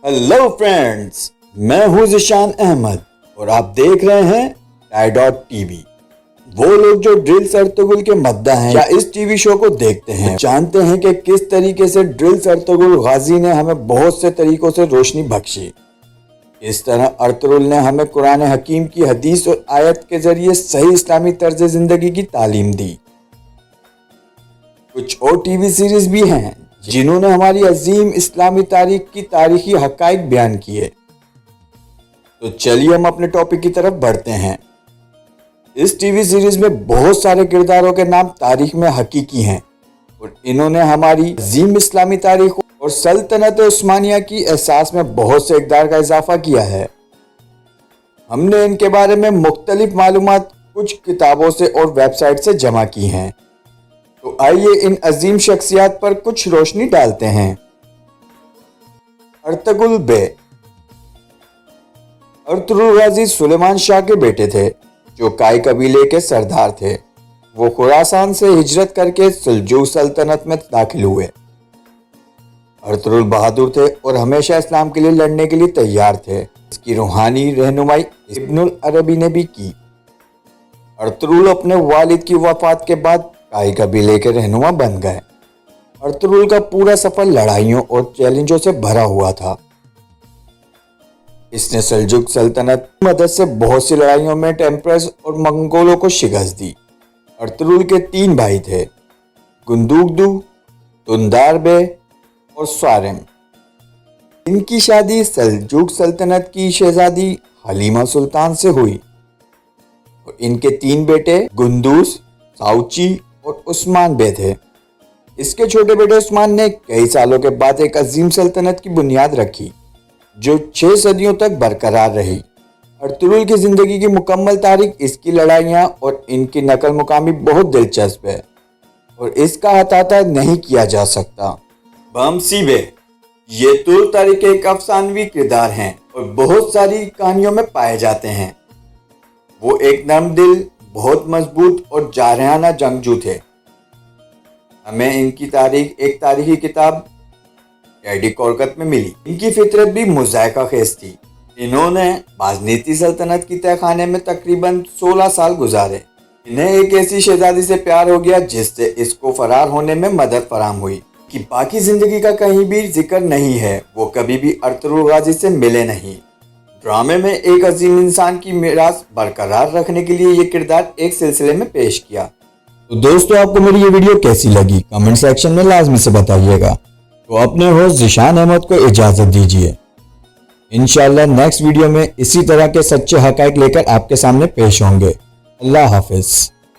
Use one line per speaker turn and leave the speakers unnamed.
Hello friends, मैं हूं ज़िशान अहमद और आप देख रहे हैं TIE.TV। वो लोग जो ड्रिल्स अर्तुगरुल के मद्दा हैं या इस टीवी शो को देखते हैं जानते हैं कि किस तरीके से ड्रिल्स अर्तुगरुल गाजी ने हमें बहुत से तरीकों से रोशनी बख्शी। इस तरह अर्तुगरुल ने हमें कुरान हकीम की हदीस और आयत के जरिए सही इस्लामी तर्ज जिंदगी की तालीम दी। कुछ और टीवी सीरीज भी हैं जिन्होंने हमारी अजीम इस्लामी तारीख की तारीखी हकाइक बयान किए। तो चलिए हम अपने टॉपिक की तरफ बढ़ते हैं। इस टीवी सीरीज में बहुत सारे किरदारों के नाम तारीख में हकीकी हैं और इन्होंने हमारी अजीम इस्लामी तारीख और सल्तनत उस्मानिया की एहसास में बहुत से इक़दार का इजाफा किया है। हमने इनके बारे में मुख्तलिफ मालूमात कुछ किताबों से और वेबसाइट से जमा की हैं। तो आइए इन अजीम शख्सियात पर कुछ रोशनी डालते हैं। अर्तुगरुल बे। अर्तुगरुल गाजी सुलेमान शाह के बेटे थे जो काई कबीले के सरदार थे। वो खुरासान से हिजरत करके सुल्जूक सल्तनत में दाखिल हुए। अर्तुगरुल बहादुर थे और हमेशा इस्लाम के लिए लड़ने के लिए तैयार थे। इसकी रूहानी रहनुमाई इब्नुल अरबी ने भी की। अर्तुगरुल अपने वालिद की वफात के बाद काई कबीले के रहनुमा बन गए। अर्तुगरुल का पूरा सफर लड़ाइयों और चैलेंजों से भरा हुआ था। इसने सल्जुक सल्तनत की मदद से बहुत सी लड़ाइयों में टेम्परस और मंगोलों को शिकस्त दी। अर्तुगरुल के 3 भाई थे, गुंदुगदु, तुंदार बे और स्वारेम। इनकी शादी सल्जुक सल्तनत की शहजादी हलीमा सुल्तान से हुई और इनके 3 बेटे गुंदूस, साउची और उस्मान बे थे। इसके छोटे बेटे उस्मान ने कई सालों के बाद एक अजीम सल्तनत की बुनियाद रखी जो 6 सदियों तक बरकरार रही। अर्तुगरुल की जिंदगी की मुकम्मल तारीख, इसकी लड़ाइयाँ और इनकी नकल मुकामी बहुत दिलचस्प है और इसका अहाता नहीं किया जा सकता। बमसी बे। ये तुल तारीख एक अफसानवी किरदार हैं और बहुत सारी कहानियों में पाए जाते हैं। वो एक नर्म दिल, बहुत मजबूत और जारहाना जंगजू थे। हमें इनकी तारीख एक तारीखी किताब टेडी कॉर्कत में मिली। इनकी फितरत भी मुज़ायका खेज थी। इन्होंने बाज़नीती सल्तनत की तहखाने में तकरीबन 16 साल गुजारे। इन्हें एक ऐसी शहजादी से प्यार हो गया जिससे इसको फरार होने में मदद फराहम हुई कि बाकी जिंदगी का कहीं भी जिक्र नहीं है। वो कभी भी अर्तुगरुल गाजी से मिले नहीं। ड्रामे में एक अजीम इंसान की मीरास बरकरार रखने के लिए ये किरदार एक सिलसिले में पेश किया। तो दोस्तों, आपको मेरी ये वीडियो कैसी लगी कमेंट सेक्शन में लाजमी से बताइएगा। तो अपने होस्ट ज़िशान अहमद को इजाज़त दीजिए। इंशाअल्लाह नेक्स्ट वीडियो में इसी तरह के सच्चे हक़ाइक़ लेकर आपके सामने पेश होंगे। अल्लाह हाफ़िज़।